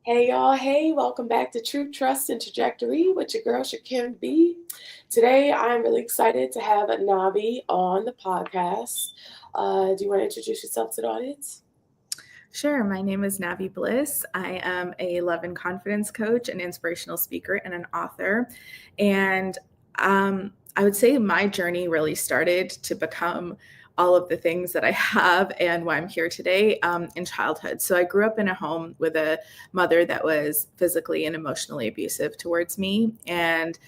Hey y'all, hey, welcome back to Truth, Trust, and Trajectory with your girl Shakim B. Today I'm really excited to have Navi on the podcast. Do you want to introduce yourself to the audience? Sure. My name is Navi Bliss. I am a love and confidence coach, an inspirational speaker, and an author. And I would say my journey really started to become all of the things that I have and why I'm here today in childhood. So I grew up in a home with a mother that was physically and emotionally abusive towards me. And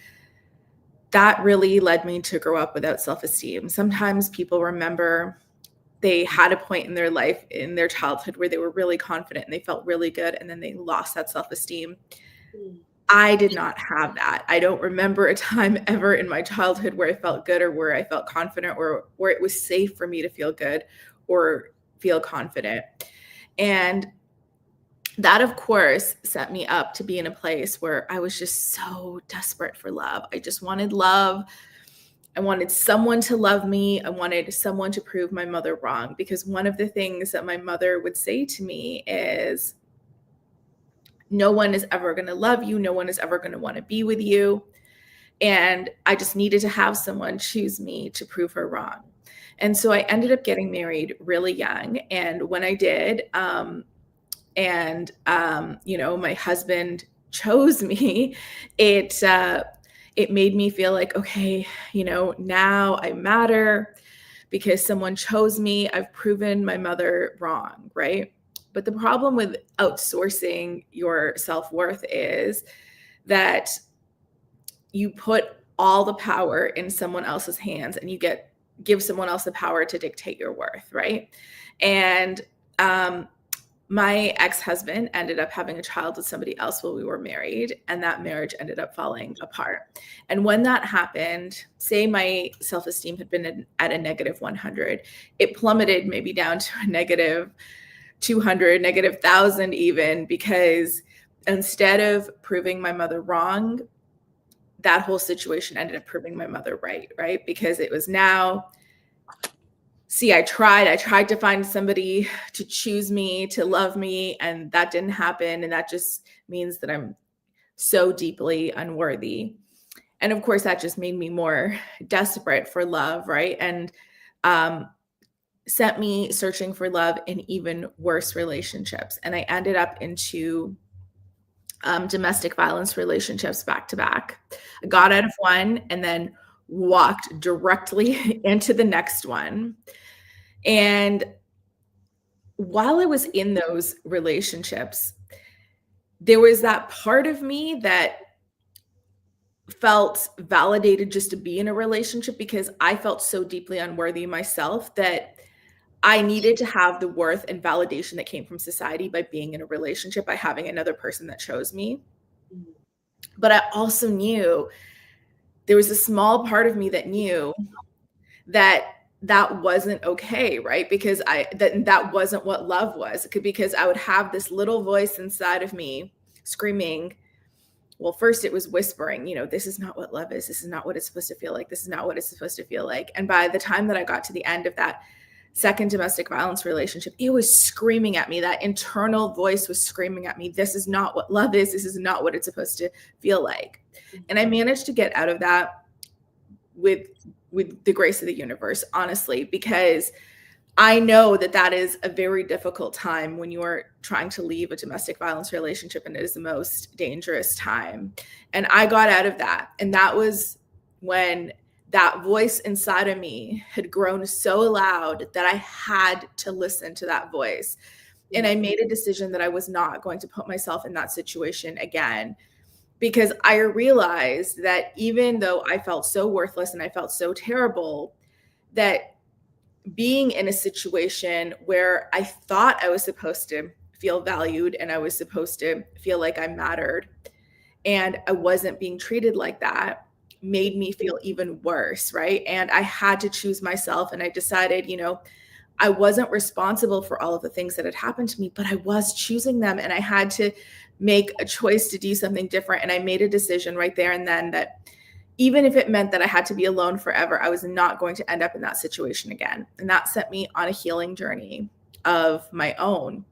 that really led me to grow up without self-esteem. Sometimes people remember they had a point in their life, in their childhood, where they were really confident and they felt really good, and then they lost that self-esteem. Mm. I did not have that. I don't remember a time ever in my childhood where I felt good or where I felt confident or where it was safe for me to feel good or feel confident. And that, of course, set me up to be in a place where I was just so desperate for love. I just wanted love. I wanted someone to love me. I wanted someone to prove my mother wrong, because one of the things that my mother would say to me is, no one is ever going to love you. No one is ever going to want to be with you. And I just needed to have someone choose me to prove her wrong. And so I ended up getting married really young. And when I did, my husband chose me, it made me feel like, okay, now I matter because someone chose me. I've proven my mother wrong, right? But the problem with outsourcing your self-worth is that you put all the power in someone else's hands and you give someone else the power to dictate your worth, right? And my ex-husband ended up having a child with somebody else while we were married, and that marriage ended up falling apart. And when that happened, say my self-esteem had been at a negative 100, it plummeted maybe down to a negative 200, negative 1,000 even, because instead of proving my mother wrong, that whole situation ended up proving my mother right? Because it was now, see, I tried to find somebody to choose me, to love me, and that didn't happen. And that just means that I'm so deeply unworthy. And of course, that just made me more desperate for love, right? And sent me searching for love in even worse relationships. And I ended up into domestic violence relationships back to back. I got out of one and then walked directly into the next one. And while I was in those relationships, there was that part of me that felt validated just to be in a relationship, because I felt so deeply unworthy myself that I needed to have the worth and validation that came from society by being in a relationship, by having another person that chose me. But I also knew there was a small part of me that knew that that wasn't okay, right? Because that wasn't what love was. Because I would have this little voice inside of me screaming, well, first it was whispering, this is not what love is. This is not what it's supposed to feel like. This is not what it's supposed to feel like. And by the time that I got to the end of that second domestic violence relationship, it was screaming at me. That internal voice was screaming at me, this is not what love is. This is not what it's supposed to feel like. And I managed to get out of that with the grace of the universe, honestly, because I know that that is a very difficult time when you are trying to leave a domestic violence relationship, and it is the most dangerous time. And I got out of that. And that was when that voice inside of me had grown so loud that I had to listen to that voice. And I made a decision that I was not going to put myself in that situation again, because I realized that even though I felt so worthless and I felt so terrible, that being in a situation where I thought I was supposed to feel valued and I was supposed to feel like I mattered, and I wasn't being treated like that, made me feel even worse, right? And I had to choose myself. And I decided, I wasn't responsible for all of the things that had happened to me, but I was choosing them. And I had to make a choice to do something different. And I made a decision right there and then that even if it meant that I had to be alone forever, I was not going to end up in that situation again. And that set me on a healing journey of my own.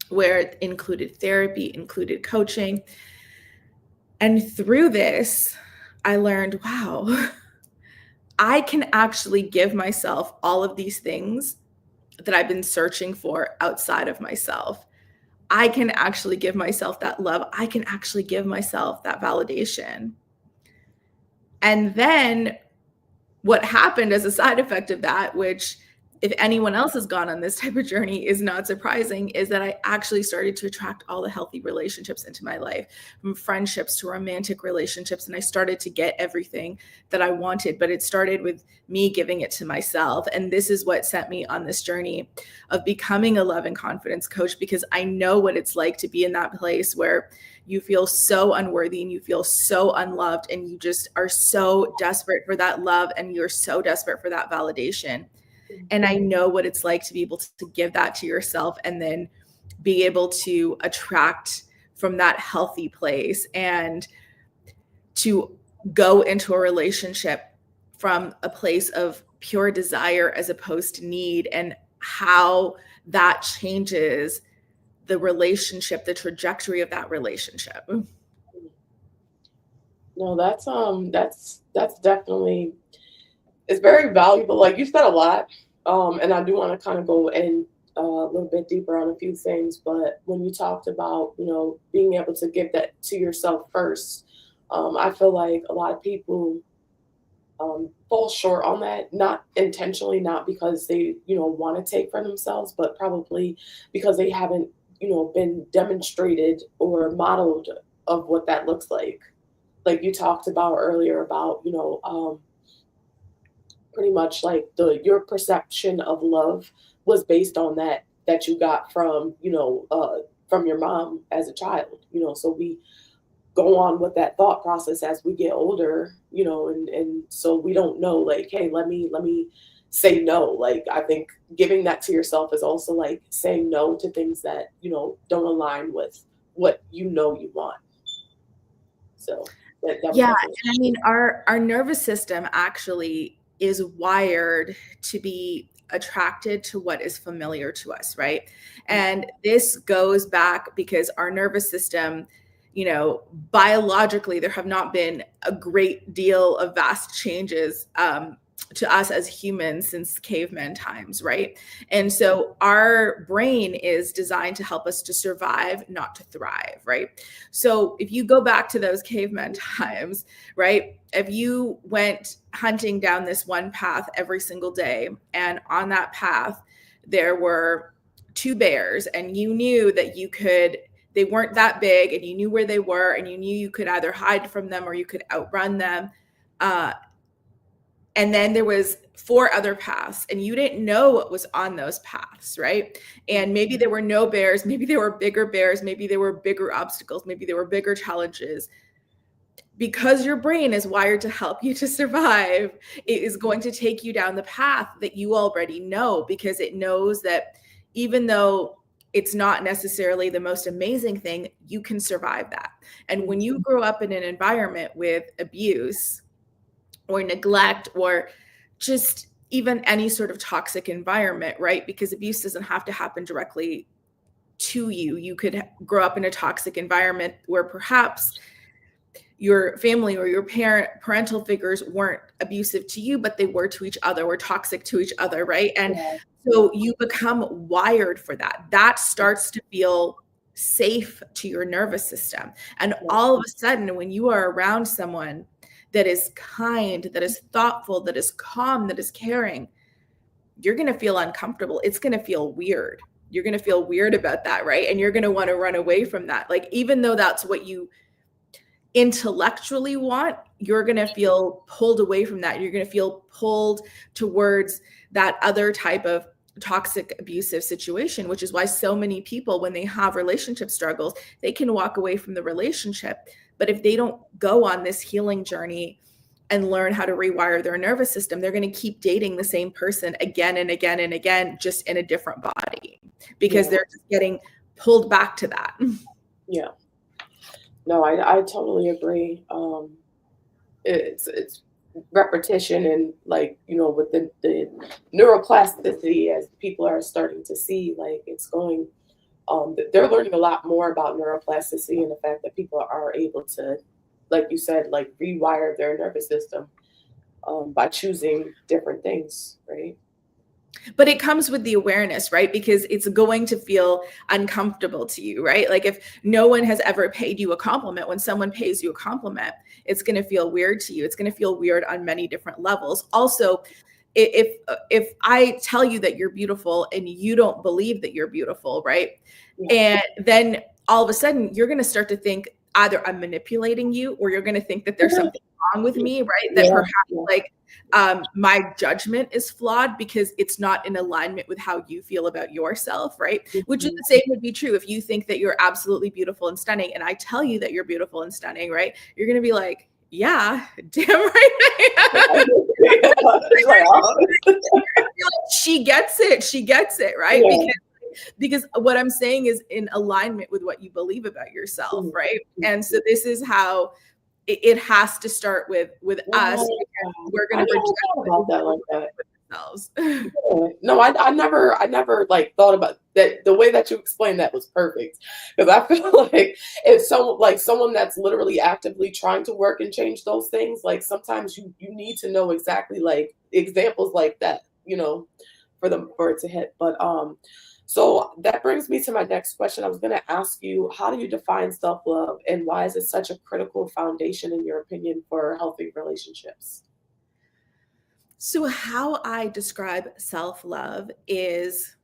where it included therapy, included coaching. And through this, I learned, wow, I can actually give myself all of these things that I've been searching for outside of myself. I can actually give myself that love. I can actually give myself that validation. And then what happened as a side effect of that, which if anyone else has gone on this type of journey is not surprising, is that I actually started to attract all the healthy relationships into my life, from friendships to romantic relationships. And I started to get everything that I wanted, but it started with me giving it to myself. And this is what sent me on this journey of becoming a love and confidence coach, because I know what it's like to be in that place where you feel so unworthy and you feel so unloved, and you just are so desperate for that love and you're so desperate for that validation. And I know what it's like to be able to give that to yourself and then be able to attract from that healthy place and to go into a relationship from a place of pure desire as opposed to need, and how that changes the relationship, the trajectory of that relationship. No, that's definitely, it's very valuable. Like you said a lot, and I do want to kind of go in a little bit deeper on a few things. But when you talked about, being able to give that to yourself first, I feel like a lot of people fall short on that, not intentionally, not because they, want to take for themselves, but probably because they haven't, been demonstrated or modeled of what that looks like you talked about earlier about, pretty much like your perception of love was based on that you got from your mom as a child, so we go on with that thought process as we get older, and so we don't know, like, hey, let me say no. Like, I think giving that to yourself is also like saying no to things that, don't align with what you want. So that was Yeah, definitely. and I mean our nervous system actually is wired to be attracted to what is familiar to us, right? And this goes back because our nervous system, biologically there have not been a great deal of vast changes to us as humans since caveman times, right? And so our brain is designed to help us to survive, not to thrive, right? So if you go back to those caveman times, right? If you went hunting down this one path every single day, and on that path there were two bears, and you knew that they weren't that big, and you knew where they were, and you knew you could either hide from them or you could outrun them. And then there was four other paths, and you didn't know what was on those paths, right? And maybe there were no bears, maybe there were bigger bears, maybe there were bigger obstacles, maybe there were bigger challenges. Because your brain is wired to help you to survive, it is going to take you down the path that you already know, because it knows that even though it's not necessarily the most amazing thing, you can survive that. And when you grow up in an environment with abuse or neglect, or just even any sort of toxic environment, right? Because abuse doesn't have to happen directly to you. You could grow up in a toxic environment where perhaps your family or your parental figures weren't abusive to you, but they were to each other, were toxic to each other, right? And so you become wired for that. That starts to feel safe to your nervous system. And all of a sudden, when you are around someone that is kind, that is thoughtful, that is calm, that is caring, you're going to feel uncomfortable. It's going to feel weird. You're going to feel weird about that, right? And you're going to want to run away from that. Like, even though that's what you intellectually want, you're going to feel pulled away from that. You're going to feel pulled towards that other type of toxic abusive situation, which is why so many people, when they have relationship struggles, they can walk away from the relationship. But if they don't go on this healing journey and learn how to rewire their nervous system, they're going to keep dating the same person again and again and again, just in a different body, because they're just getting pulled back to that. Yeah. No, I totally agree. It's repetition, and like, with the neuroplasticity, as people are starting to see, like, it's going they're learning a lot more about neuroplasticity and the fact that people are able to, like you said, like rewire their nervous system by choosing different things, right? But it comes with the awareness, right? Because it's going to feel uncomfortable to you, right? Like if no one has ever paid you a compliment, when someone pays you a compliment, it's going to feel weird to you. It's going to feel weird on many different levels. Also, if I tell you that you're beautiful and you don't believe that you're beautiful, right? Yeah. And then all of a sudden you're going to start to think either I'm manipulating you or you're going to think that there's something wrong with me, right? That Yeah. perhaps like my judgment is flawed because it's not in alignment with how you feel about yourself, right? Which is Mhm. the same would be true if you think that you're absolutely beautiful and stunning and I tell you that you're beautiful and stunning, right? You're going to be like, yeah, damn right. Like, oh. She gets it. She gets it, right? Yeah. Because what I'm saying is in alignment with what you believe about yourself, Mhm. right? And so this is how it has to start with us Wow. because we're I going to never project thought what we about that like believe that. with ourselves. Yeah. No, I never like thought about that. The way that you explained that was perfect because I feel like if someone like someone that's literally actively trying to work and change those things, like sometimes you need to know exactly like examples like that, for them for it to hit. But so that brings me to my next question. I was going to ask you, how do you define self love, and why is it such a critical foundation in your opinion for healthy relationships? So, how I describe self love is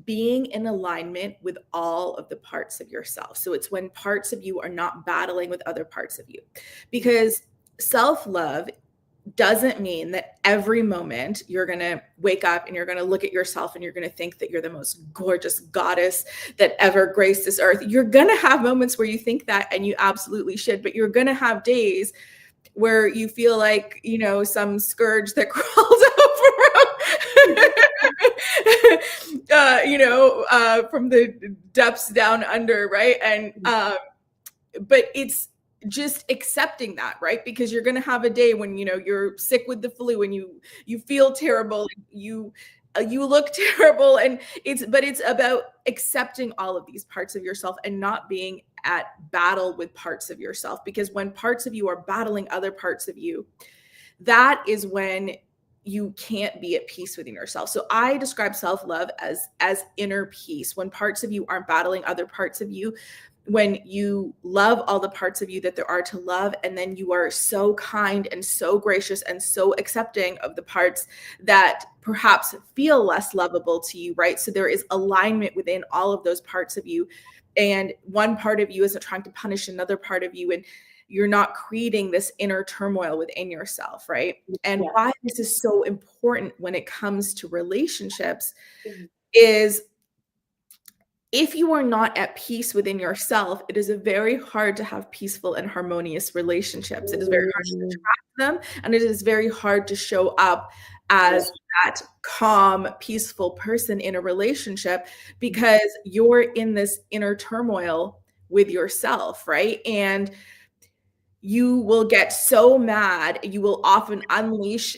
being in alignment with all of the parts of yourself. So, it's when parts of you are not battling with other parts of you. Because self love doesn't mean that every moment you're going to wake up and you're going to look at yourself and you're going to think that you're the most gorgeous goddess that ever graced this earth. You're going to have moments where you think that, and you absolutely should, but you're going to have days where you feel like, some scourge that crawled over from the depths down under, right? And but it's just accepting that, right? Because you're going to have a day when you're sick with the flu and you feel terrible, you look terrible, and it's about accepting all of these parts of yourself and not being at battle with parts of yourself, because when parts of you are battling other parts of you, that is when you can't be at peace within yourself. So I describe self-love as inner peace. When parts of you aren't battling other parts of you, when you love all the parts of you that there are to love, and then you are so kind and so gracious and so accepting of the parts that perhaps feel less lovable to you, right? So there is alignment within all of those parts of you, and one part of you isn't trying to punish another part of you, and you're not creating this inner turmoil within yourself, right? And Yeah. why this is so important when it comes to relationships Mhm. is if you are not at peace within yourself, it is very hard to have peaceful and harmonious relationships. It is very hard to Mhm. attract them, and it is very hard to show up Yeah. as that calm, peaceful person in a relationship because you're in this inner turmoil with yourself, right? And you will get so mad, you will often unleash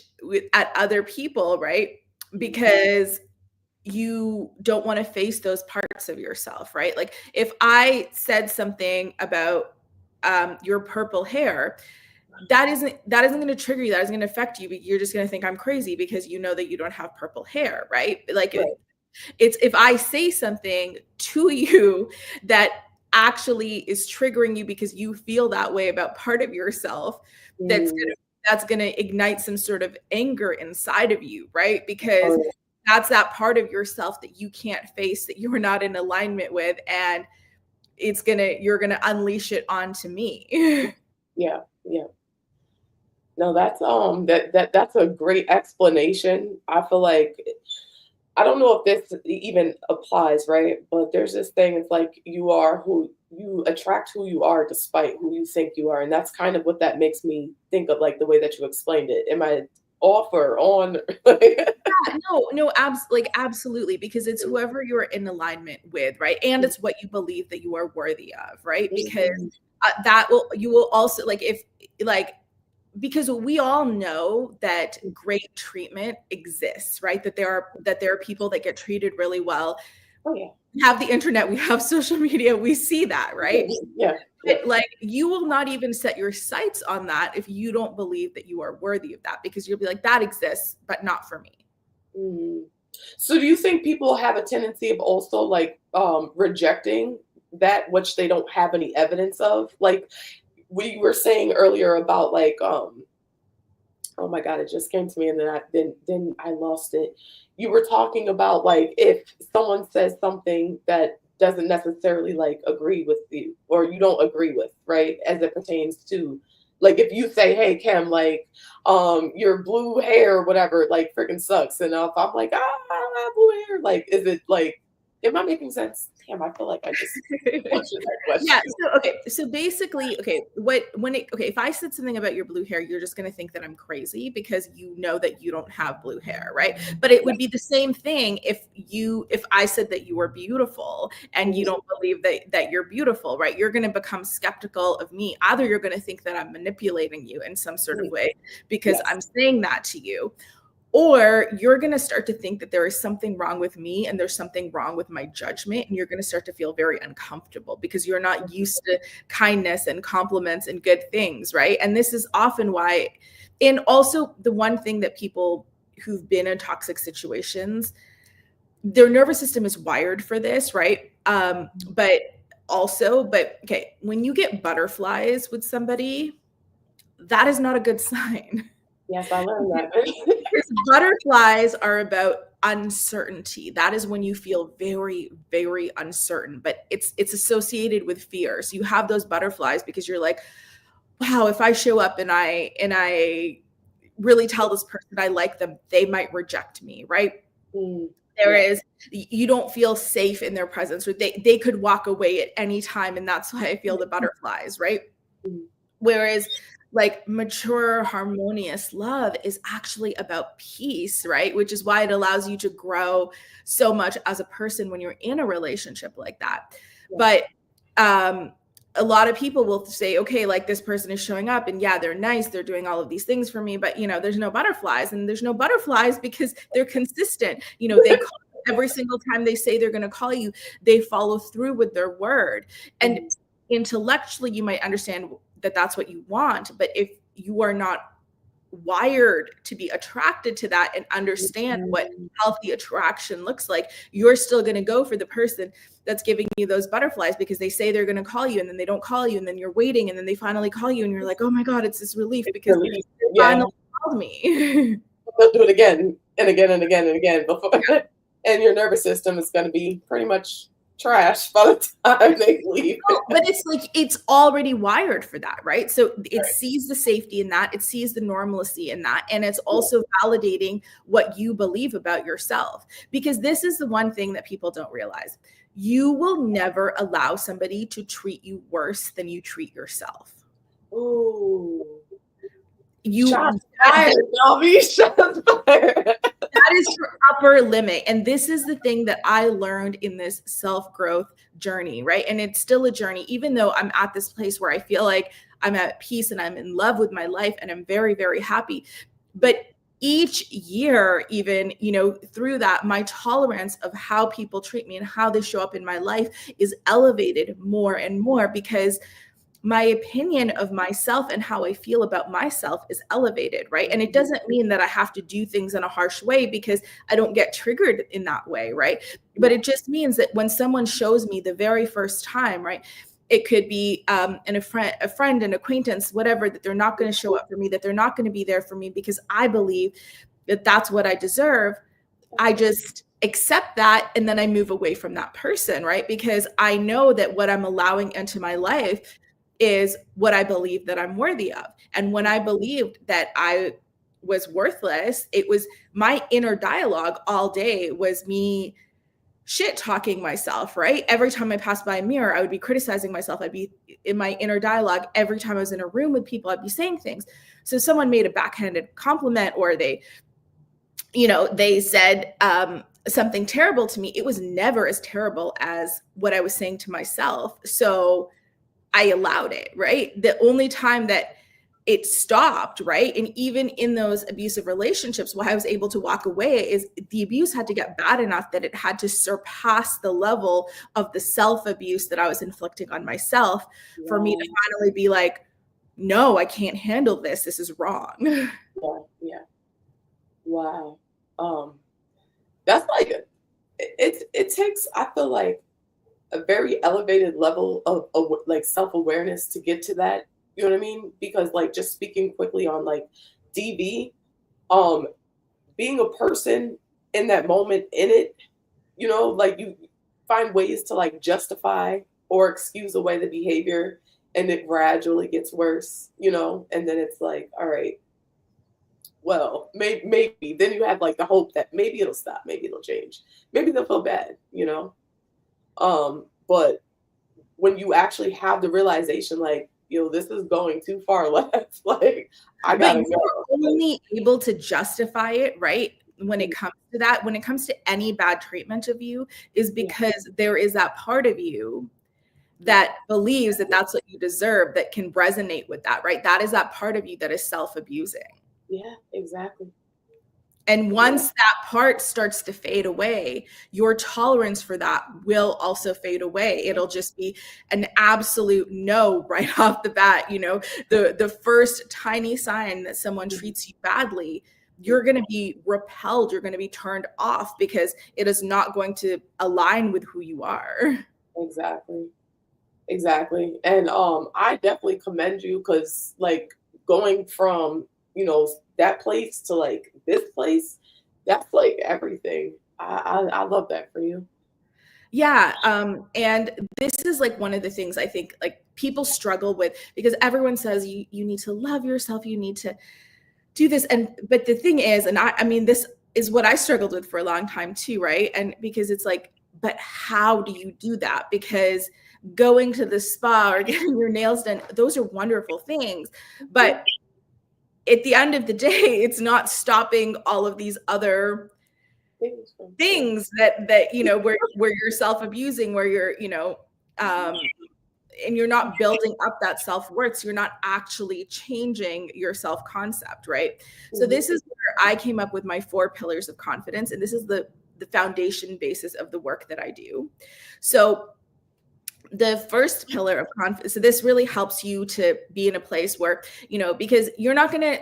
at other people, right? Because you don't want to face those parts of yourself, right? Like if I said something about your purple hair, that isn't going to trigger you. That isn't going to affect you. But you're just going to think I'm crazy because you know that you don't have purple hair, right? Like Right. it's if I say something to you that actually is triggering you because you feel that way about part of yourself, that's Mm. gonna that's gonna ignite some sort of anger inside of you, right? Because Oh, that's that part of yourself that you can't face, that you are not in alignment with, and you're gonna unleash it onto me. yeah, yeah. No, that's a great explanation. I feel like I don't know if this even applies, right? But there's this thing, it's like you are who you attract who you are despite who you think you are. And that's kind of what that makes me think of, like the way that you explained it. Am I off or on? No, absolutely, because it's whoever you're in alignment with, right? And it's what you believe that you are worthy of, right? Because Mhm. you will also like if like because we all know that great treatment exists, right? That there are people that get treated really well. Oh yeah. We have the internet, we have social media, we see that, right? Yeah. But like, you will not even set your sights on that if you don't believe that you are worthy of that, because you'll be like, that exists, but not for me. Mm. So do you think people have a tendency of also like rejecting that which they don't have any evidence of? Like we were saying earlier about like oh my god, it just came to me and then I lost it. You were talking about like if someone says something that doesn't necessarily like agree with you or you don't agree with, right? As it pertains to like if you say, "Hey Kim, like your blue hair or whatever like freaking sucks." And if I'm like, "Ah, I don't have blue hair." Like is it like am I making sense? Damn, I feel like I just answered that Yeah. question. So okay. So basically, okay, if I said something about your blue hair, you're just gonna think that I'm crazy because you know that you don't have blue hair, right? But it Yeah. would be the same thing if I said that you were beautiful and you Mhm. don't believe that you're beautiful, right? You're gonna become skeptical of me. Either you're gonna think that I'm manipulating you in some sort of Mhm. way because Yes. I'm saying that to you, or you're going to start to think that there is something wrong with me and there's something wrong with my judgment. And you're going to start to feel very uncomfortable because you're not used to kindness and compliments and good things. Right. And this is often why, and also the one thing that people who've been in toxic situations, their nervous system is wired for this. Right. But okay, when you get butterflies with somebody, that is not a good sign. Yes, I learned that. Because butterflies are about uncertainty. That is when you feel very, very uncertain, but it's associated with fear. So you have those butterflies because you're like, wow, if I show up and I really tell this person I like them, they might reject me, right? Mm, There yeah. is You don't feel safe in their presence, or they could walk away at any time, and that's why I feel the butterflies, right? Mm, Whereas like mature, harmonious love is actually about peace, right? Which is why it allows you to grow so much as a person when you're in a relationship like that. yeah. But um, a lot of people will say, okay, like this person is showing up and yeah, they're nice, they're doing all of these things for me, but there's no butterflies, and there's no butterflies because they're consistent. They call every single time they say they're going to call you, they follow through with their word. And Mm, intellectually you might understand that that's what you want, but if you are not wired to be attracted to that and understand what mm, healthy attraction looks like, you're still going to go for the person that's giving you those butterflies because they say they're going to call you and then they don't call you, and then you're waiting and then they finally call you and you're like, oh my god, it's this relief it's because relief. they Yeah. finally called me. They'll do it again and again and again and again before and your nervous system is gonna be pretty much trash by the time they leave. No, but it's like it's already wired for that, right? So it Right. sees the safety in that, it sees the normalcy in that, and it's Yeah. also validating what you believe about yourself. Because this is the one thing that people don't realize. You will never allow somebody to treat you worse than you treat yourself. Ooh. You Shots fired, Navi. Shots fired. That is your upper limit. And this is the thing that I learned in this self-growth journey, right? And it's still a journey, even though I'm at this place where I feel like I'm at peace and I'm in love with my life and I'm very, very happy. But each year, even, through that, my tolerance of how people treat me and how they show up in my life is elevated more and more because my opinion of myself and how I feel about myself is elevated, right? And it doesn't mean that I have to do things in a harsh way because I don't get triggered in that way, right? But Yeah. it just means that when someone shows me the very first time, right? It could be a friend, an acquaintance, whatever, that they're not going to show up for me, that they're not going to be there for me because I believe that that's what I deserve. I just accept that and then I move away from that person, right? Because I know that what I'm allowing into my life is what I believe that I'm worthy of. And when I believed that I was worthless, it was my inner dialogue all day was me shit talking myself, right? Every time I passed by a mirror, I would be criticizing myself. I'd be in my inner dialogue. Every time I was in a room with people, I'd be saying things. So someone made a backhanded compliment or they said something terrible to me, it was never as terrible as what I was saying to myself. So I allowed it, right? The only time that it stopped, right? And even in those abusive relationships, why I was able to walk away is the abuse had to get bad enough that it had to surpass the level of the self-abuse that I was inflicting on myself for me to finally be like, no, I can't handle this. This is wrong. Yeah. Wow. That's like it takes, I feel like, a very elevated level of like self-awareness to get to that. You know what I mean? Because like just speaking quickly on like DV, um, being a person in that moment in it, like you find ways to like justify or excuse away the behavior, and it gradually gets worse, and then it's like, all right, well, maybe then you have like the hope that maybe it'll stop, maybe it'll change, maybe they'll feel bad. But when you actually have the realization, like, this is going too far left, like, I But gotta you're go. only able to justify it, right? When it comes to that, when it comes to any bad treatment of you, is because there is that part of you that believes that that's what you deserve, that can resonate with that, right? That is that part of you that is self-abusing. Yeah, exactly. And once that part starts to fade away, your tolerance for that will also fade away. It'll just be an absolute no right off the bat. The first tiny sign that someone treats you badly, you're going to be repelled. You're going to be turned off because it is not going to align with who you are. Exactly. And I definitely commend you, because like going from, that place to like this place, that's like everything. I love that for you. Yeah. And this is like one of the things I think like people struggle with, because everyone says you need to love yourself, you need to do this. But the thing is, and I mean, this is what I struggled with for a long time too, right? And because it's like, but how do you do that? Because going to the spa or getting your nails done, those are wonderful things. But at the end of the day, it's not stopping all of these other things that where you're self-abusing, where you're and you're not building up that self-worth, so you're not actually changing your self-concept, right? So this is where I came up with my 4 pillars of confidence, and this is the foundation basis of the work that I do. So the first pillar of confidence, so this really helps you to be in a place where, because you're not going to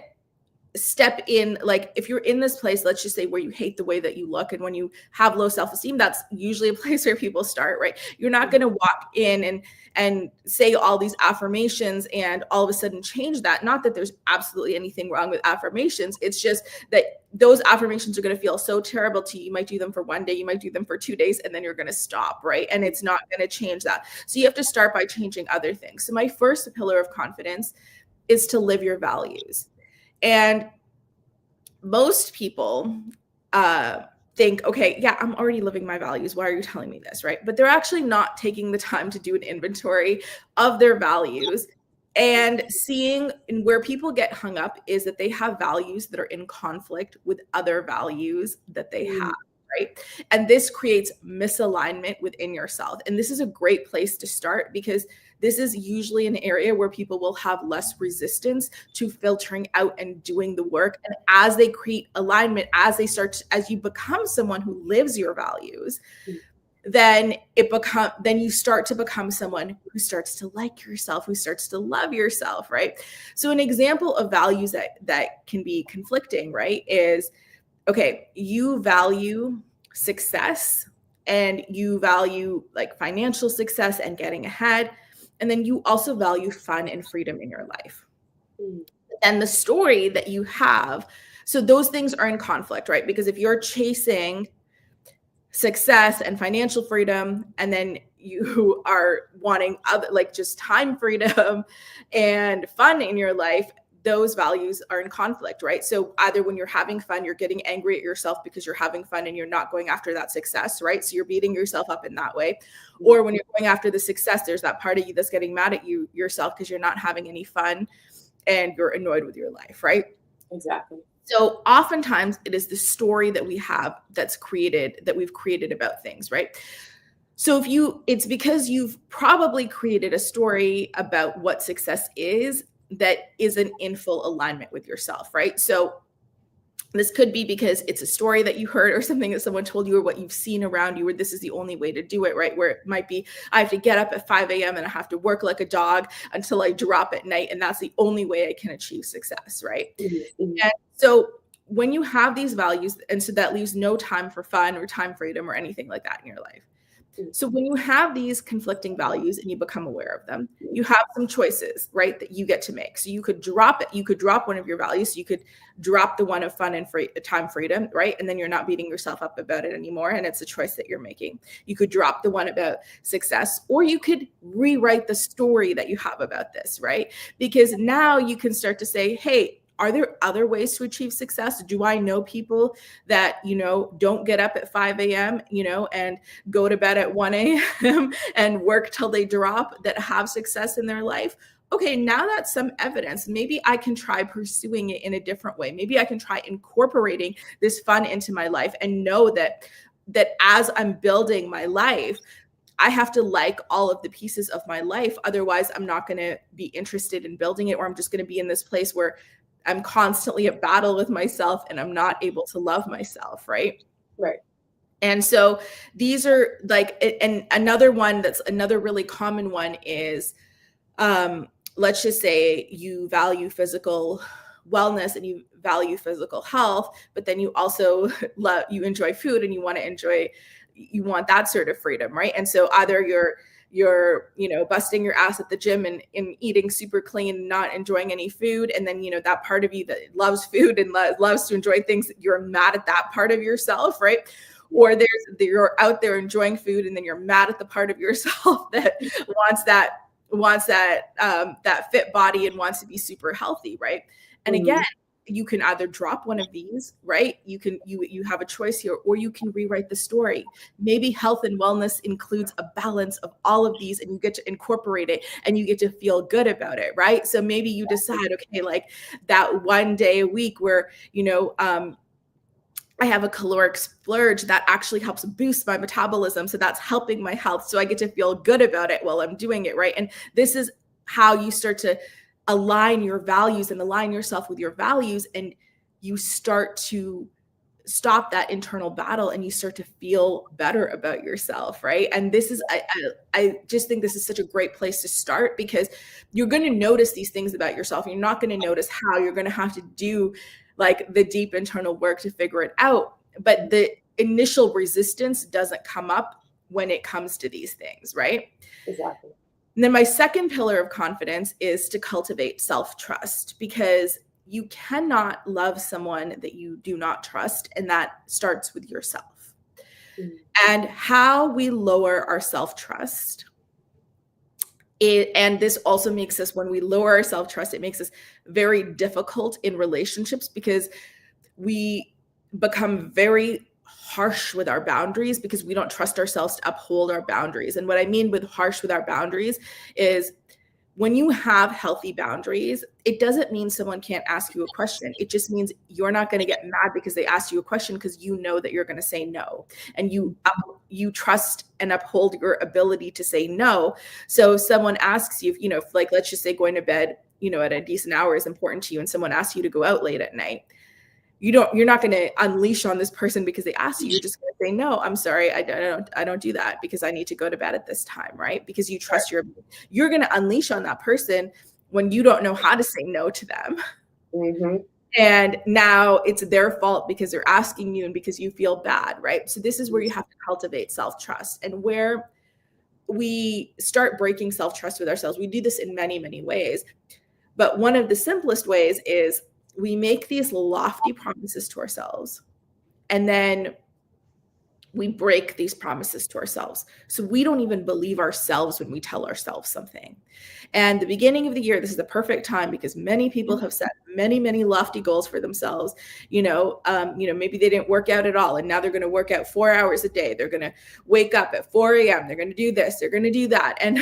step in, like if you're in this place, let's just say, where you hate the way that you look, and when you have low self-esteem, that's usually a place where people start, right? You're not going to walk in and say all these affirmations and all of a sudden change that. Not that there's absolutely anything wrong with affirmations, it's just that those affirmations are going to feel so terrible to you. You might do them for one day, you might do them for 2 days, and then you're going to stop, right? And it's not going to change that. So you have to start by changing other things. So my first pillar of confidence is to live your values. And most people think, okay, yeah, I'm already living my values. Why are you telling me this, right? But they're actually not taking the time to do an inventory of their values, and seeing. And where people get hung up is that they have values that are in conflict with other values that they have, right? And this creates misalignment within yourself. And this is a great place to start, because this is usually an area where people will have less resistance to filtering out and doing the work. And as they create alignment, as you become someone who lives your values, then you start to become someone who starts to like yourself, who starts to love yourself, right? So an example of values that can be conflicting, right, is, okay, you value success, and you value like financial success and getting ahead, and then you also value fun and freedom in your life. And the story that you have, so those things are in conflict, right? Because if you're chasing success and financial freedom, and then you are wanting other, like just time freedom and fun in your life, those values are in conflict, right? So either when you're having fun, you're getting angry at yourself because you're having fun and you're not going after that success, right? So you're beating yourself up in that way. Or when you're going after the success, there's that part of you that's getting mad at yourself because you're not having any fun and you're annoyed with your life, right? Exactly. So oftentimes it is the story that we have that we've created about things, right? So it's because you've probably created a story about what success is, that isn't in full alignment with yourself, right? So this could be because it's a story that you heard or something that someone told you or what you've seen around you, where this is the only way to do it, right? Where it might be, I have to get up at 5 a.m. and I have to work like a dog until I drop at night. And that's the only way I can achieve success, right? Mm-hmm. And so when you have these values, and so that leaves no time for fun or time freedom or anything like that in your life. So when you have these conflicting values and you become aware of them, you have some choices, right, that you get to make. So you could drop it. You could drop one of your values. So you could drop the one of fun and time freedom, right? And then you're not beating yourself up about it anymore. And it's a choice that you're making. You could drop the one about success, or you could rewrite the story that you have about this, right? Because now you can start to say, hey, are there other ways to achieve success? Do I know people that, don't get up at 5 a.m., and go to bed at 1 a.m. and work till they drop, that have success in their life? Okay, now that's some evidence. Maybe I can try pursuing it in a different way. Maybe I can try incorporating this fun into my life and know that as I'm building my life, I have to like all of the pieces of my life. Otherwise, I'm not going to be interested in building it, or I'm just going to be in this place where I'm constantly at battle with myself and I'm not able to love myself, right? Right. And so these are like, and another one that's another really common one is, let's just say you value physical wellness and you value physical health, but then you also you enjoy food and you want that sort of freedom, right? And so either you're busting your ass at the gym and eating super clean, not enjoying any food. And then, that part of you that loves food and loves to enjoy things, you're mad at that part of yourself, right? Or you're out there enjoying food and then you're mad at the part of yourself that wants that fit body and wants to be super healthy, right? And again, you can either drop one of these, right? You have a choice here, or you can rewrite the story. Maybe health and wellness includes a balance of all of these and you get to incorporate it and you get to feel good about it, right? So maybe you decide, okay, like that one day a week where, I have a caloric splurge that actually helps boost my metabolism. So that's helping my health. So I get to feel good about it while I'm doing it, right? And this is how you start to align your values and align yourself with your values, and you start to stop that internal battle and you start to feel better about yourself, right? And this is, I just think this is such a great place to start, because you're going to notice these things about yourself. You're not going to notice how. You're going to have to do like the deep internal work to figure it out. But the initial resistance doesn't come up when it comes to these things, right? Exactly. And then my second pillar of confidence is to cultivate self-trust, because you cannot love someone that you do not trust. And that starts with yourself. Mm-hmm. And how we lower our self-trust, and this also makes us, when we lower our self-trust, it makes us very difficult in relationships, because we become very harsh with our boundaries because we don't trust ourselves to uphold our boundaries. And what I mean with harsh with our boundaries is, when you have healthy boundaries, it doesn't mean someone can't ask you a question. It just means you're not going to get mad because they asked you a question, because you know that you're going to say no. And you trust and uphold your ability to say no. So if someone asks you, like, let's just say going to bed, at a decent hour is important to you, and someone asks you to go out late at night, you're not going to unleash on this person because they asked you. You're just going to say, no, I'm sorry. I don't do that because I need to go to bed at this time. Right. Because you trust you're going to unleash on that person when you don't know how to say no to them. Mm-hmm. And now it's their fault because they're asking you and because you feel bad. Right. So this is where you have to cultivate self-trust, and where we start breaking self-trust with ourselves. We do this in many, many ways. But one of the simplest ways is we make these lofty promises to ourselves, and then we break these promises to ourselves. So we don't even believe ourselves when we tell ourselves something. And the beginning of the year, this is the perfect time, because many people have set many, many lofty goals for themselves. Maybe they didn't work out at all, and now they're going to work out 4 hours a day. They're going to wake up at 4 a.m. They're going to do this. They're going to do that. And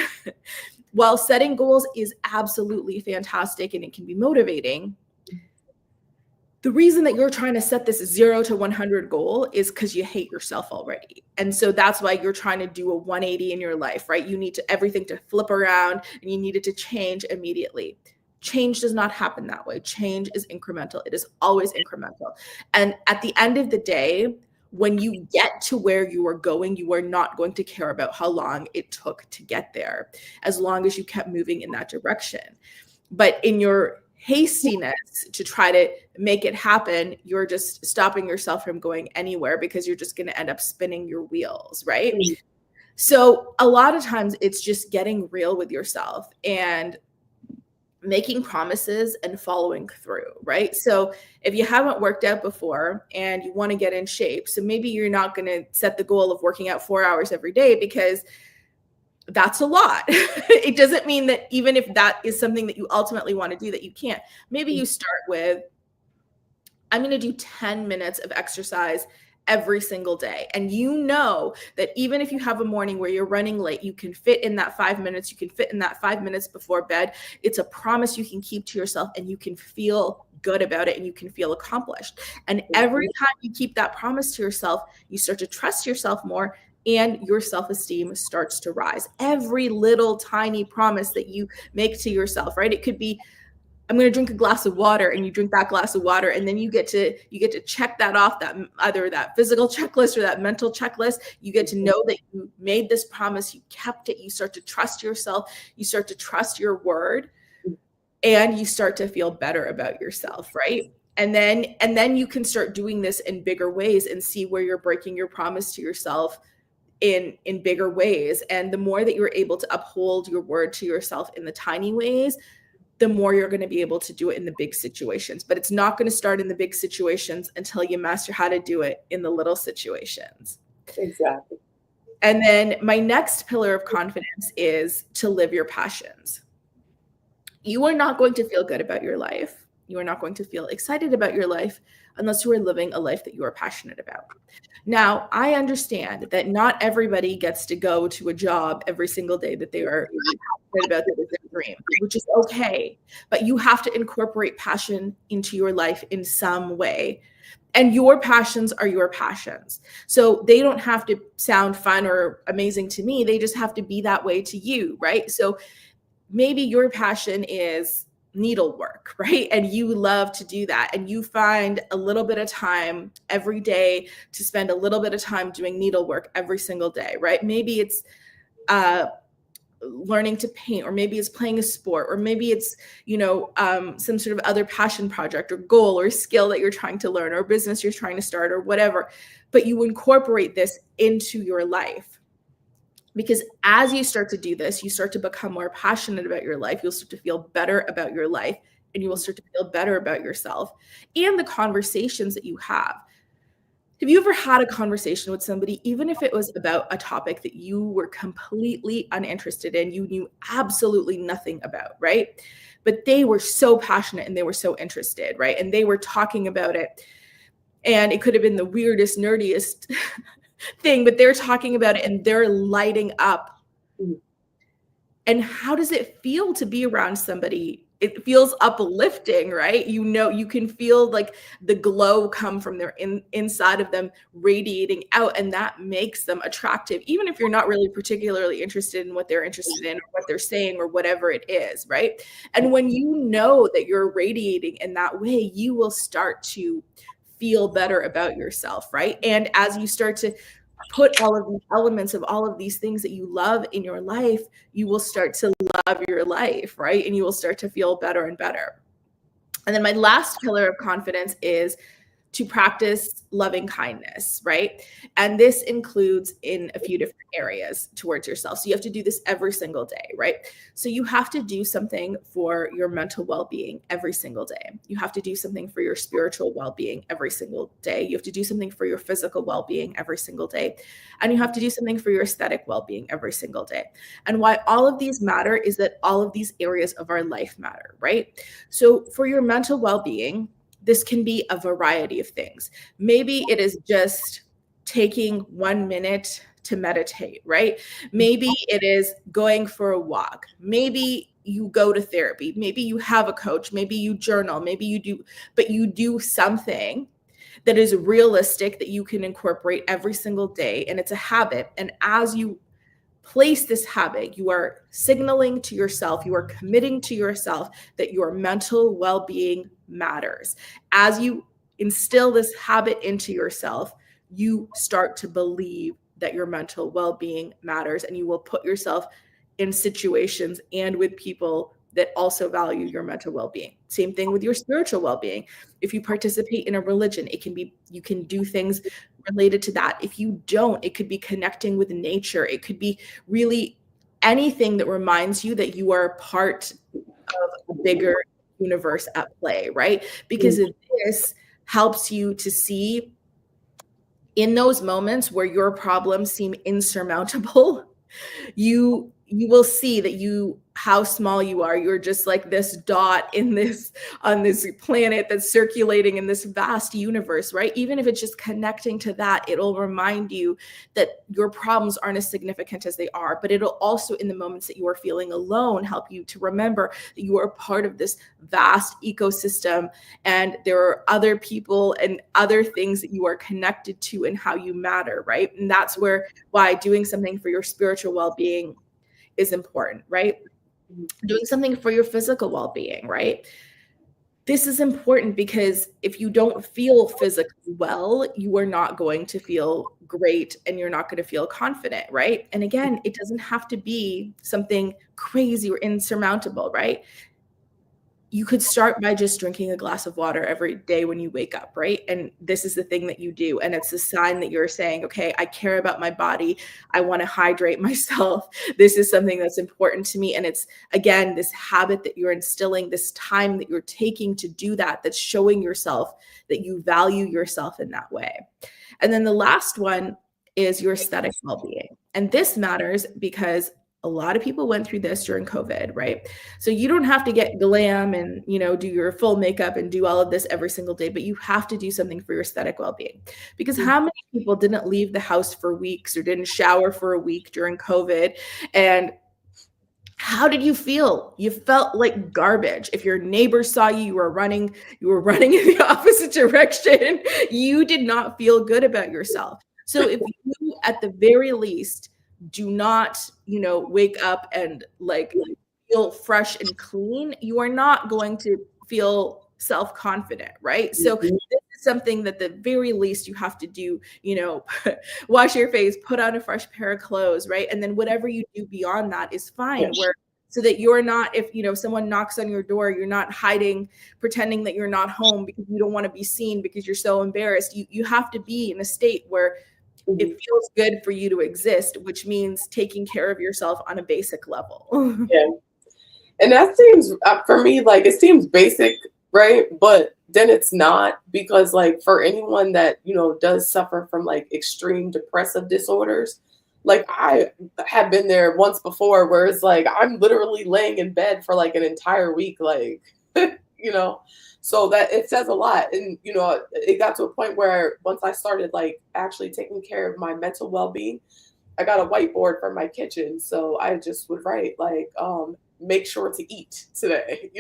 while setting goals is absolutely fantastic and it can be motivating, the reason that you're trying to set this 0 to 100 goal is because you hate yourself already. And so that's why you're trying to do a 180 in your life, right? You need everything to flip around, and you need it to change immediately. change does not happen that way. Change is incremental. It is always incremental. And at the end of the day, when you get to where you are going, you are not going to care about how long it took to get there, as long as you kept moving in that direction. But in your hastiness to try to make it happen, you're just stopping yourself from going anywhere, because you're just going to end up spinning your wheels, right? Mm-hmm. So a lot of times it's just getting real with yourself and making promises and following through, right? So if you haven't worked out before and you want to get in shape, so maybe you're not going to set the goal of working out 4 hours every day, because that's a lot. It doesn't mean that even if that is something that you ultimately want to do, that you can't. Maybe you start with, I'm going to do 10 minutes of exercise every single day. And you know that even if you have a morning where you're running late, you can fit in that 5 minutes, you can fit in that 5 minutes before bed. It's a promise you can keep to yourself, and you can feel good about it, and you can feel accomplished. And every time you keep that promise to yourself, you start to trust yourself more, and your self-esteem starts to rise. Every little tiny promise that you make to yourself, right? It could be, I'm going to drink a glass of water, and you drink that glass of water, and then you get to check that off, that either that physical checklist or that mental checklist. You get to know that you made this promise, you kept it, you start to trust yourself, you start to trust your word, and you start to feel better about yourself, right? And then you can start doing this in bigger ways and see where you're breaking your promise to yourself in bigger ways. And the more that you're able to uphold your word to yourself in the tiny ways, the more you're going to be able to do it in the big situations. But it's not going to start in the big situations until you master how to do it in the little situations. Exactly. And then my next pillar of confidence is to live your passions. You are not going to feel good about your life. You are not going to feel excited about your life unless you are living a life that you are passionate about. Now, I understand that not everybody gets to go to a job every single day that they are passionate about, that is their dream, which is okay. But you have to incorporate passion into your life in some way. And your passions are your passions. So they don't have to sound fun or amazing to me. They just have to be that way to you, right? So maybe your passion is needlework, right? And you love to do that. And you find a little bit of time every day to spend a little bit of time doing needlework every single day, right? Maybe it's learning to paint, or maybe it's playing a sport, or maybe it's, some sort of other passion project or goal or skill that you're trying to learn, or business you're trying to start, or whatever. But you incorporate this into your life. Because as you start to do this, you start to become more passionate about your life. You'll start to feel better about your life, and you will start to feel better about yourself and the conversations that you have. Have you ever had a conversation with somebody, even if it was about a topic that you were completely uninterested in, you knew absolutely nothing about, right? But they were so passionate and they were so interested, right? And they were talking about it. And it could have been the weirdest, nerdiest thing, but they're talking about it and they're lighting up. And how does it feel to be around somebody? It feels uplifting, right? You can feel like the glow come from their inside of them radiating out, and that makes them attractive, even if you're not really particularly interested in what they're interested in or what they're saying or whatever it is, right? And when you know that you're radiating in that way, you will start to feel better about yourself, right? And as you start to put all of these elements of all of these things that you love in your life, you will start to love your life, right? And you will start to feel better and better. And then my last pillar of confidence is to practice loving kindness, right? And this includes in a few different areas towards yourself. So you have to do this every single day, right? So you have to do something for your mental well-being every single day. You have to do something for your spiritual well-being every single day. You have to do something for your physical well-being every single day. And you have to do something for your aesthetic well-being every single day. And why all of these matter is that all of these areas of our life matter, right? So for your mental well-being, this can be a variety of things. Maybe it is just taking 1 minute to meditate, right? Maybe it is going for a walk. Maybe you go to therapy. Maybe you have a coach. Maybe you journal. Maybe you do, but you do something that is realistic that you can incorporate every single day. And it's a habit. And as you place this habit, you are signaling to yourself, you are committing to yourself that your mental well-being matters. As you instill this habit into yourself, you start to believe that your mental well-being matters, and you will put yourself in situations and with people that also value your mental well-being. Same thing with your spiritual well-being. If you participate in a religion, you can do things related to that. If you don't, it could be connecting with nature. It could be really anything that reminds you that you are part of a bigger universe at play, right? Because this helps you to see in those moments where your problems seem insurmountable, you will see that how small you are. You're just like this dot on this planet that's circulating in this vast universe, right? Even if it's just connecting to that, it'll remind you that your problems aren't as significant as they are. But it'll also, in the moments that you are feeling alone, help you to remember that you are part of this vast ecosystem, and there are other people and other things that you are connected to and how you matter, right? And that's why doing something for your spiritual well-being is important, right? Doing something for your physical well-being, right? This is important because if you don't feel physically well, you are not going to feel great and you're not going to feel confident, right? And again, it doesn't have to be something crazy or insurmountable, right? You could start by just drinking a glass of water every day when you wake up, right? And this is the thing that you do. And it's a sign that you're saying, okay, I care about my body. I want to hydrate myself. This is something that's important to me. And it's, again, this habit that you're instilling, this time that you're taking to do that, that's showing yourself that you value yourself in that way. And then the last one is your aesthetic well-being. And this matters because a lot of people went through this during COVID, right? So you don't have to get glam and, do your full makeup and do all of this every single day, but you have to do something for your aesthetic well-being. Because how many people didn't leave the house for weeks or didn't shower for a week during COVID? And how did you feel? You felt like garbage. If your neighbors saw you, you were running in the opposite direction. You did not feel good about yourself. So if you, at the very least, do not, wake up and feel fresh and clean, you are not going to feel self-confident, right? So this is something that the very least you have to do, wash your face, put on a fresh pair of clothes, right? And then whatever you do beyond that is fine. So that you're not, if someone knocks on your door, you're not hiding, pretending that you're not home because you don't want to be seen because you're so embarrassed. You have to be in a state where it feels good for you to exist, which means taking care of yourself on a basic level. Yeah. And that seems, for me, it seems basic, right? But then it's not, because for anyone that, does suffer from extreme depressive disorders, I have been there once before where it's I'm literally laying in bed for an entire week, so that it says a lot. And, it got to a point where once I started actually taking care of my mental well-being, I got a whiteboard for my kitchen. So I just would write make sure to eat today,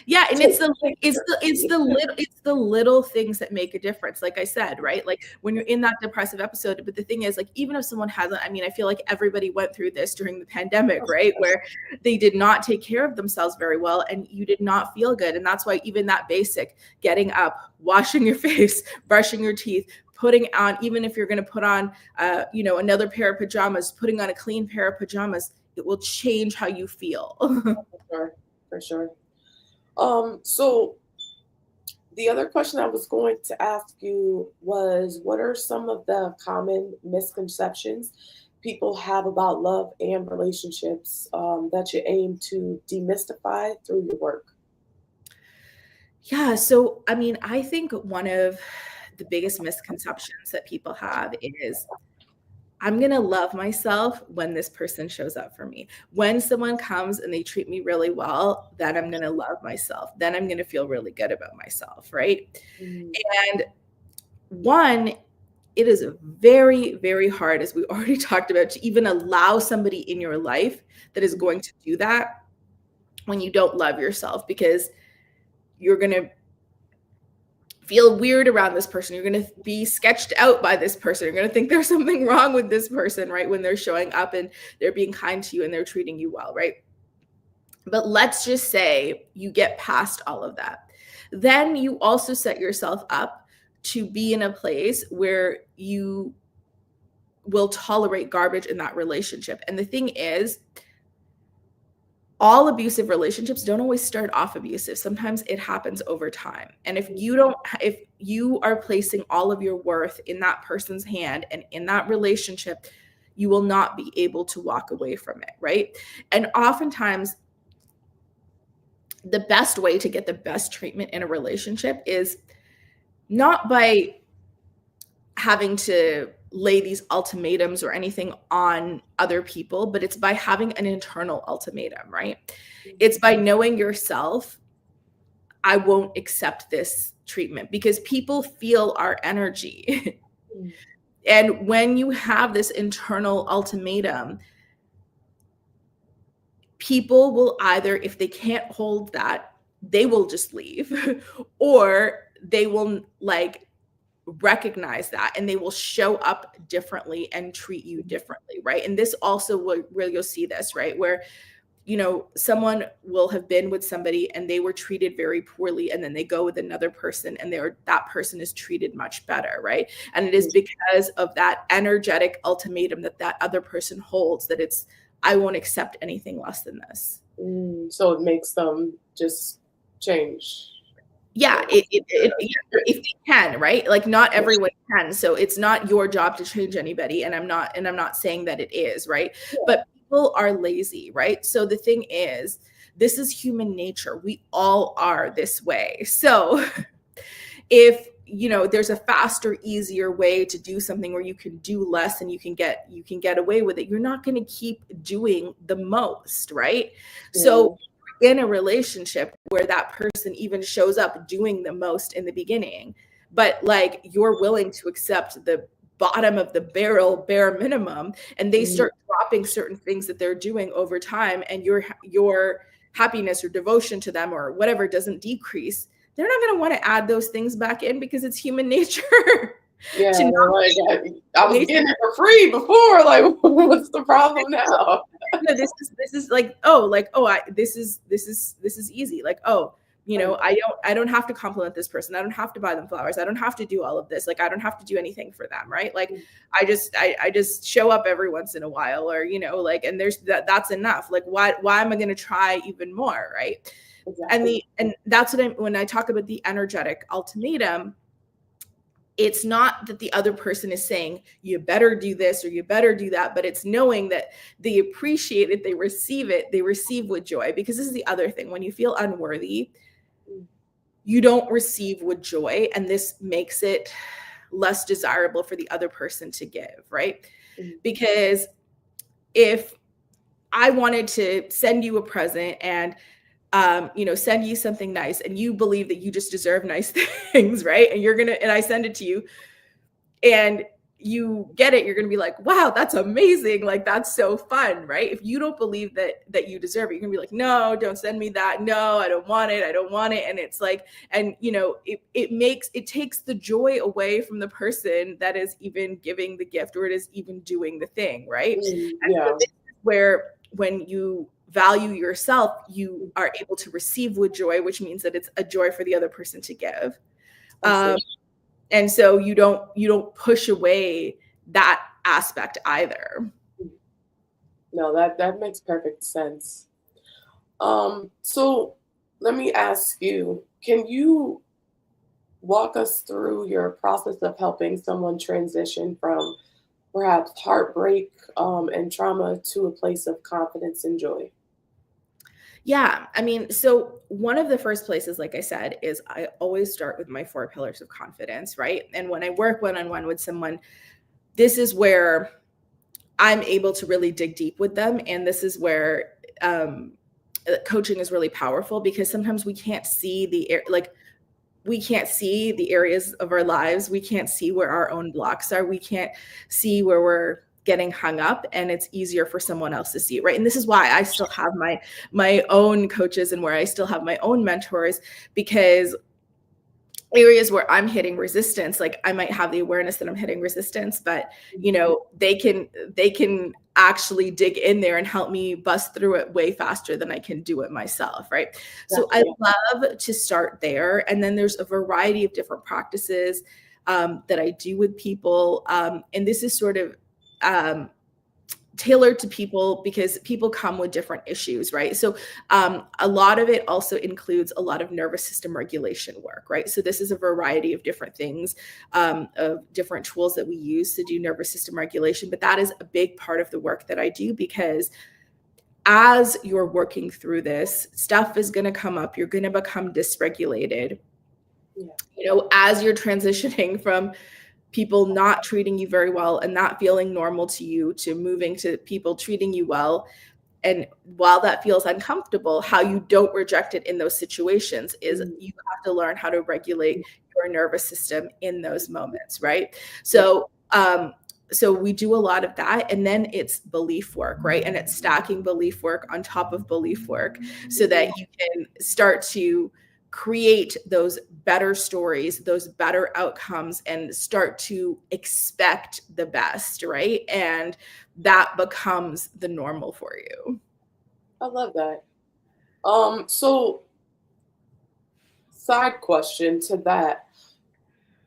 Yeah, and it's the little things that make a difference. Like I said, right? When you're in that depressive episode, but the thing is, even if someone hasn't, I feel like everybody went through this during the pandemic, right? Where they did not take care of themselves very well and you did not feel good. And that's why even that basic getting up, washing your face, brushing your teeth, putting on, even if you're going to put on, another pair of pajamas, putting on a clean pair of pajamas, it will change how you feel. For sure. So the other question I was going to ask you was, what are some of the common misconceptions people have about love and relationships that you aim to demystify through your work? Yeah. So, I think one of the biggest misconceptions that people have is, I'm going to love myself when this person shows up for me. When someone comes and they treat me really well, then I'm going to love myself. Then I'm going to feel really good about myself, right? And one, it is very, very hard, as we already talked about, to even allow somebody in your life that is going to do that when you don't love yourself, because you're going to feel weird around this person. You're going to be sketched out by this person. You're going to think there's something wrong with this person, right? When they're showing up and they're being kind to you and they're treating you well, right? But let's just say you get past all of that. Then you also set yourself up to be in a place where you will tolerate garbage in that relationship. And the thing is, all abusive relationships don't always start off abusive. Sometimes it happens over time. And if you are placing all of your worth in that person's hand and in that relationship, you will not be able to walk away from it, right? And oftentimes, the best way to get the best treatment in a relationship is not by having to lay these ultimatums or anything on other people, but it's by having an internal ultimatum, right? It's by knowing yourself, I won't accept this treatment, because people feel our energy. And when you have this internal ultimatum, people will either, if they can't hold that, they will just leave, or they will like recognize that and they will show up differently and treat you differently, right? And this also where you'll see this, right? Where, you know, someone will have been with somebody and they were treated very poorly, and then they go with another person and that person is treated much better, right? And it is because of that energetic ultimatum that other person holds, that it's, I won't accept anything less than this. So it makes them just change. Yeah, if they can, right? Like not everyone can. So it's not your job to change anybody. And I'm not saying that it is, right? Yeah. But people are lazy, right? So the thing is, this is human nature. We all are this way. So if, you know, there's a faster, easier way to do something where you can do less and you can get away with it, you're not going to keep doing the most, right? Yeah. So in a relationship where that person even shows up doing the most in the beginning, but like you're willing to accept the bottom of the barrel bare minimum, and they start dropping certain things that they're doing over time, and your happiness or devotion to them or whatever doesn't decrease, they're not going to want to add those things back in, because it's human nature. Yeah, like, I was getting it for free before. Like, what's the problem now? No, this is like, this is easy. Like, oh, you know, I don't have to compliment this person. I don't have to buy them flowers. I don't have to do all of this. Like, I don't have to do anything for them, right? Like, I just show up every once in a while, or, you know, like, and there's that's enough. Like, why am I going to try even more, right? Exactly. And that's what when I talk about the energetic ultimatum, it's not that the other person is saying, you better do this or you better do that, but it's knowing that they appreciate it, they receive with joy. Because this is the other thing. When you feel unworthy, you don't receive with joy, and this makes it less desirable for the other person to give, right? Because if I wanted to send you a present and you know, send you something nice, and you believe that you just deserve nice things, right? And I send it to you and you get it, you're going to be like, wow, that's amazing. Like, that's so fun, right? If you don't believe that you deserve it, you're going to be like, no, don't send me that. No, I don't want it. And it's like, and you know, it takes the joy away from the person that is even giving the gift, or it is even doing the thing, right? And so this is where, when you value yourself, you are able to receive with joy, which means that it's a joy for the other person to give. And so you don't push away that aspect either. No, that makes perfect sense. So let me ask you, can you walk us through your process of helping someone transition from perhaps heartbreak and trauma to a place of confidence and joy? Yeah. I mean, so one of the first places, like I said, is I always start with my 4 pillars of confidence, right? And when I work one-on-one with someone, this is where I'm able to really dig deep with them. And this is where coaching is really powerful, because sometimes we can't see we can't see the areas of our lives. We can't see where our own blocks are. We can't see where we're getting hung up, and it's easier for someone else to see it, right? And this is why I still have my own coaches, and where I still have my own mentors, because areas where I'm hitting resistance, like I might have the awareness that I'm hitting resistance, but you know, they can actually dig in there and help me bust through it way faster than I can do it myself, right? So I love to start there. And then there's a variety of different practices that I do with people. And this is sort of tailored to people because people come with different issues, right? So a lot of it also includes a lot of nervous system regulation work, right? So this is a variety of different things, of different tools that we use to do nervous system regulation. But that is a big part of the work that I do, because as you're working through this, stuff is going to come up. You're going to become dysregulated. Yeah. You know, as you're transitioning from people not treating you very well and not feeling normal to you, to moving to people treating you well. And while that feels uncomfortable, how you don't reject it in those situations is you have to learn how to regulate your nervous system in those moments, right? So, so we do a lot of that. And then it's belief work, right? And it's stacking belief work on top of belief work so that you can start to create those better stories, those better outcomes, and start to expect the best, right? And that becomes the normal for you. I love that. So side question to that.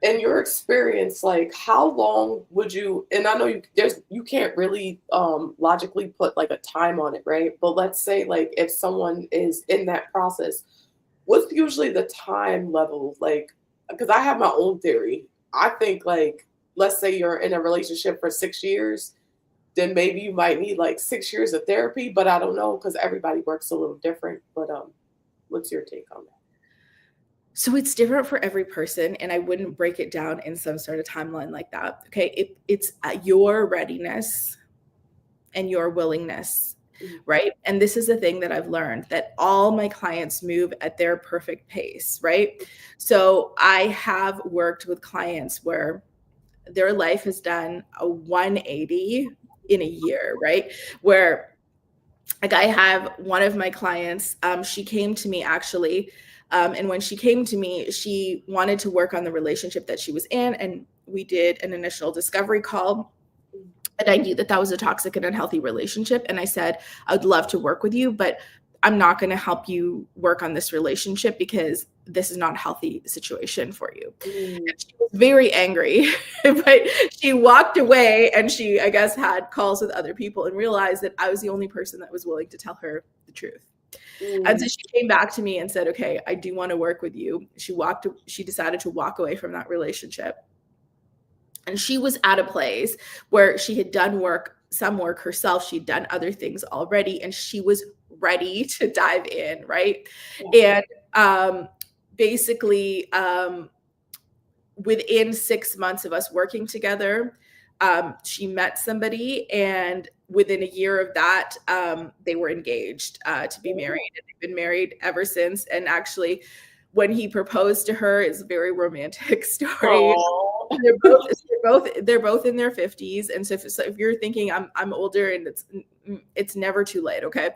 In your experience, like how long would you, and I know you can't really logically put like a time on it, right? But let's say like if someone is in that process, what's usually the time level? Like, because I have my own theory. I think like, let's say you're in a relationship for 6 years, then maybe you might need like 6 years of therapy, but I don't know because everybody works a little different. But what's your take on that? So it's different for every person, and I wouldn't break it down in some sort of timeline like that. Okay, it's your readiness and your willingness, right? And this is the thing that I've learned, that all my clients move at their perfect pace, right? So I have worked with clients where their life has done a 180 in a year, right? Where, like, I have one of my clients, she came to me actually, and when she came to me, she wanted to work on the relationship that she was in, and we did an initial discovery call. And I knew that that was a toxic and unhealthy relationship. And I said, I would love to work with you, but I'm not going to help you work on this relationship because this is not a healthy situation for you. And she was very angry, but she walked away, and she, I guess, had calls with other people and realized that I was the only person that was willing to tell her the truth. And so she came back to me and said, okay, I do want to work with you. She decided to walk away from that relationship. And she was at a place where she had done some work herself. She'd done other things already, and she was ready to dive in, right? Yeah. And basically, within 6 months of us working together, she met somebody, and within a year of that, they were engaged to be married. And they've been married ever since. And actually, when he proposed to her, it's a very romantic story. They're both in their 50s, and so if you're thinking I'm older, and it's never too late, okay?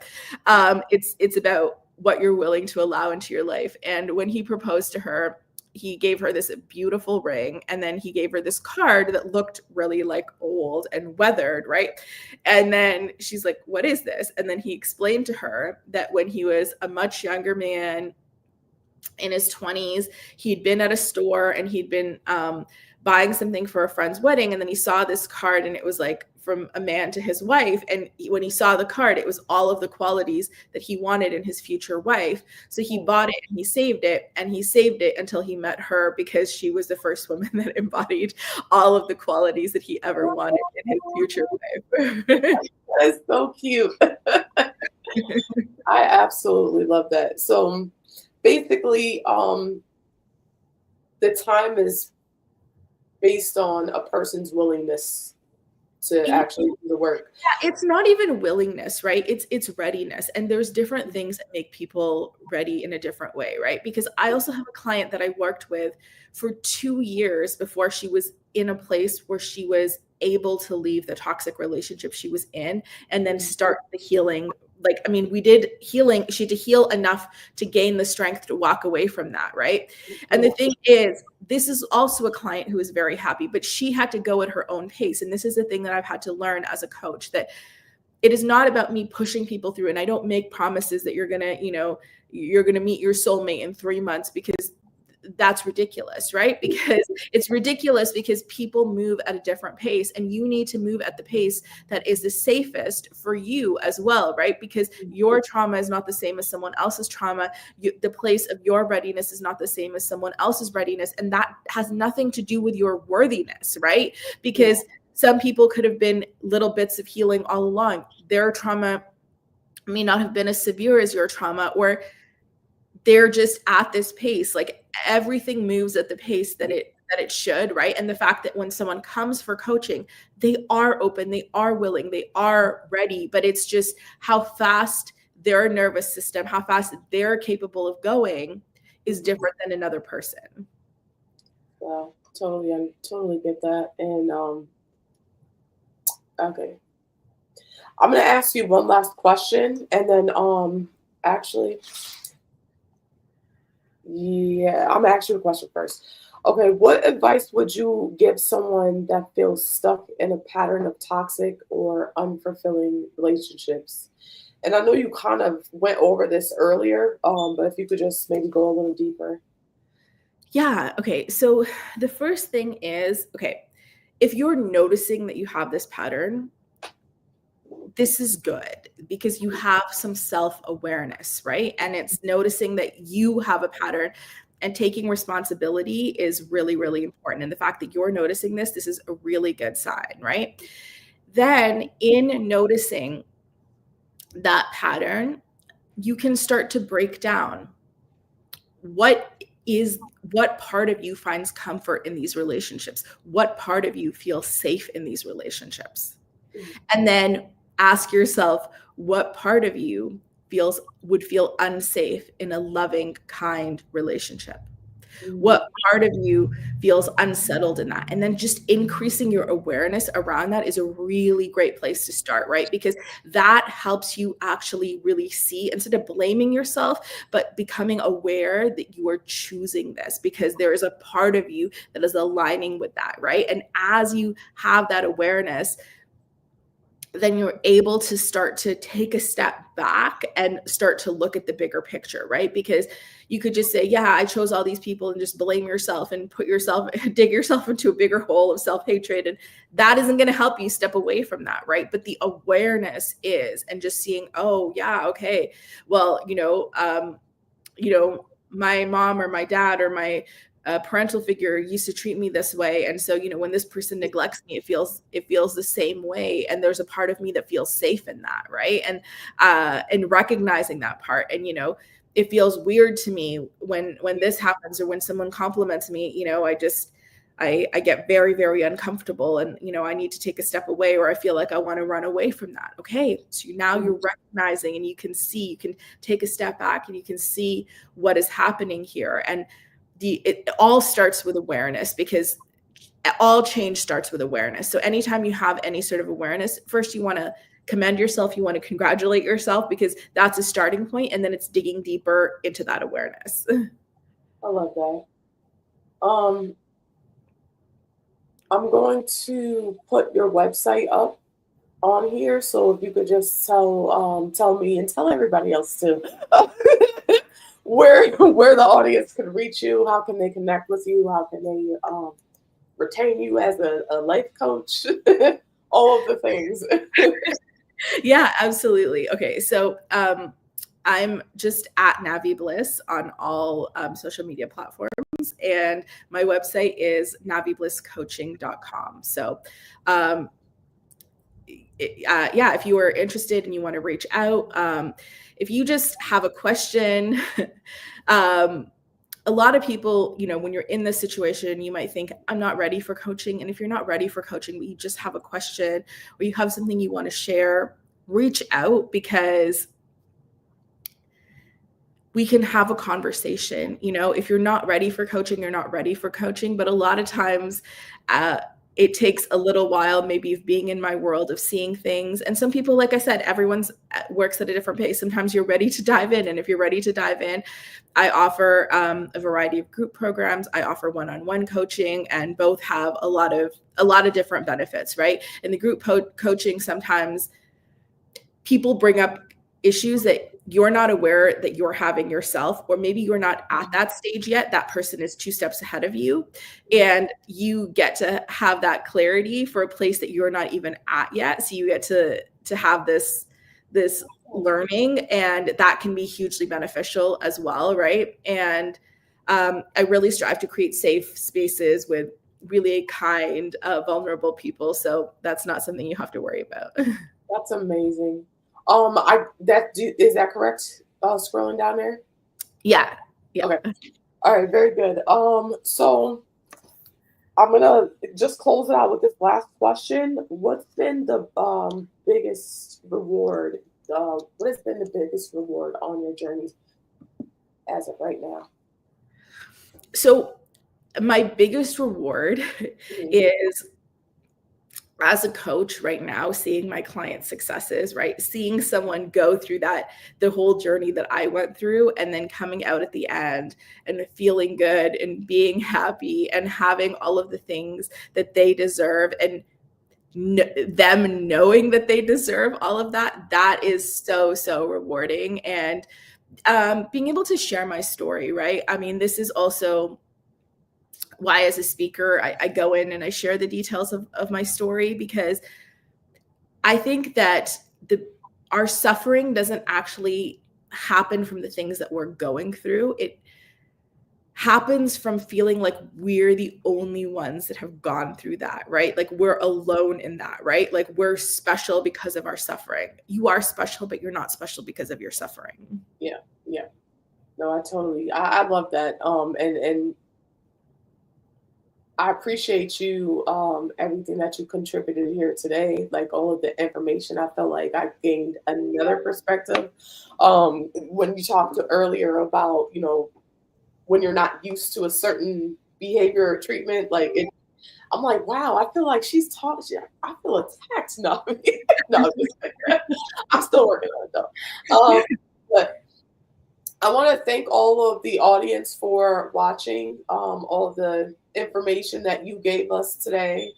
It's about what you're willing to allow into your life. And when he proposed to her, he gave her this beautiful ring, and then he gave her this card that looked really like old and weathered, right? And then she's like, what is this? And then he explained to her that when he was a much younger man in his 20s, he'd been at a store and he'd been buying something for a friend's wedding, and then he saw this card, and it was like from a man to his wife. And when he saw the card, it was all of the qualities that he wanted in his future wife. So he bought it, and he saved it, and he saved it until he met her, because she was the first woman that embodied all of the qualities that he ever wanted in his future wife. That's so cute. I absolutely love that. So basically, the time is based on a person's willingness to actually do the work. Yeah, it's not even willingness, right? It's readiness. And there's different things that make people ready in a different way, right? Because I also have a client that I worked with for 2 years before she was in a place where she was able to leave the toxic relationship she was in and then start the healing like, I mean, we did healing. She had to heal enough to gain the strength to walk away from that, right? And the thing is, this is also a client who is very happy, but she had to go at her own pace. And this is the thing that I've had to learn as a coach, that it is not about me pushing people through. And I don't make promises that you're gonna, you're gonna meet your soulmate in 3 months, because that's ridiculous, right? Because it's ridiculous, because people move at a different pace, and you need to move at the pace that is the safest for you as well, right? Because your trauma is not the same as someone else's trauma. The place of your readiness is not the same as someone else's readiness. And that has nothing to do with your worthiness, right? Because some people could have been little bits of healing all along. Their trauma may not have been as severe as your trauma, or they're just at this pace. Like, everything moves at the pace that it should, right? And the fact that when someone comes for coaching, they are open, they are willing, they are ready, but it's just how fast their nervous system, how fast they're capable of going is different than another person. Wow, totally, I totally get that. And okay, I'm gonna ask you one last question, and then actually, yeah, I'm gonna ask you a question first. Okay, what advice would you give someone that feels stuck in a pattern of toxic or unfulfilling relationships? And I know you kind of went over this earlier, but if you could just maybe go a little deeper. Yeah. Okay. So the first thing is, okay, if you're noticing that you have this pattern, this is good, because you have some self-awareness, right? And it's noticing that you have a pattern, and taking responsibility is really, really important. And the fact that you're noticing this is a really good sign, right? Then, in noticing that pattern, you can start to break down what part of you finds comfort in these relationships, what part of you feels safe in these relationships. And then ask yourself, what part of you would feel unsafe in a loving, kind relationship? What part of you feels unsettled in that? And then just increasing your awareness around that is a really great place to start, right? Because that helps you actually really see, instead of blaming yourself, but becoming aware that you are choosing this, because there is a part of you that is aligning with that, right? And as you have that awareness, then you're able to start to take a step back and start to look at the bigger picture, right? Because you could just say, yeah, I chose all these people, and just blame yourself and dig yourself into a bigger hole of self-hatred. And that isn't going to help you step away from that, right? But the awareness is, and just seeing, oh yeah, okay, well, my mom or my dad or my parental figure used to treat me this way, and so when this person neglects me, it feels the same way, and there's a part of me that feels safe in that, right? And recognizing that part, and it feels weird to me when this happens, or when someone compliments me, I get very, very uncomfortable, and I need to take a step away, or I feel like I want to run away from that. Okay, so now you're recognizing, and you can take a step back, and you can see what is happening here. And it all starts with awareness, because all change starts with awareness. So anytime you have any sort of awareness, first you want to commend yourself, you want to congratulate yourself, because that's a starting point, and then it's digging deeper into that awareness. I love that. I'm going to put your website up on here, so if you could just tell me and tell everybody else too, where the audience can reach you, how can they connect with you, how can they retain you as a life coach, all of the things. Yeah, absolutely. Okay, so I'm just at Navi Bliss on all social media platforms, and my website is naviblisscoaching.com. So yeah, if you are interested and you want to reach out, if you just have a question, a lot of people, when you're in this situation, you might think, I'm not ready for coaching. And if you're not ready for coaching, but you just have a question, or you have something you want to share, reach out, because we can have a conversation. If you're not ready for coaching, you're not ready for coaching. But a lot of times, it takes a little while maybe of being in my world of seeing things. And some people, like I said, everyone's works at a different pace. Sometimes you're ready to dive in. And if you're ready to dive in, I offer a variety of group programs. I offer one-on-one coaching, and both have a lot of different benefits, right? In the group coaching, sometimes people bring up issues that you're not aware that you're having yourself, or maybe you're not at that stage yet. That person is 2 steps ahead of you, and you get to have that clarity for a place that you're not even at yet. So you get to have this learning, and that can be hugely beneficial as well, right? And I really strive to create safe spaces with really kind, vulnerable people. So that's not something you have to worry about. That's amazing. Is that correct? Scrolling down there. Yeah. Yeah. Okay. All right. Very good. So I'm gonna just close it out with this last question. What's been the biggest reward? What has been the biggest reward on your journey as of right now? So my biggest reward Mhm. is, as a coach right now, seeing my clients' successes, right? Seeing someone go through the whole journey that I went through, and then coming out at the end and feeling good and being happy and having all of the things that they deserve, and them knowing that they deserve all of that. That is so, so rewarding. And being able to share my story, right? I mean, this is also why, as a speaker, I go in and I share the details of my story, because I think that our suffering doesn't actually happen from the things that we're going through. It happens from feeling like we're the only ones that have gone through that, right? Like we're alone in that, right? Like we're special because of our suffering. You are special, but you're not special because of your suffering. Yeah. Yeah. No, I love that. And I appreciate you, everything that you contributed here today, like all of the information. I felt like I gained another perspective. When you talked earlier about, when you're not used to a certain behavior or treatment, like it, I'm like, wow, I feel like she's taught. I feel attacked. No, no, I'm still working on it though. But I want to thank all of the audience for watching, all of the information that you gave us today.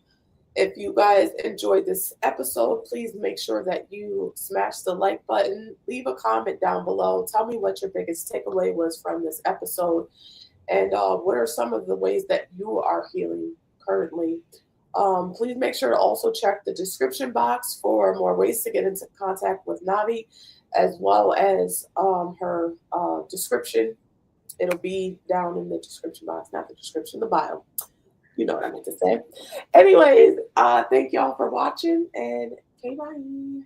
If you guys enjoyed this episode, please make sure that you smash the like button, leave a comment down below. Tell me what your biggest takeaway was from this episode, and what are some of the ways that you are healing currently. Please make sure to also check the description box for more ways to get into contact with Navi, as well as her description. It'll be down in the description box, not the description, the bio. You know what I meant to say. Anyways, thank y'all for watching, and okay, bye.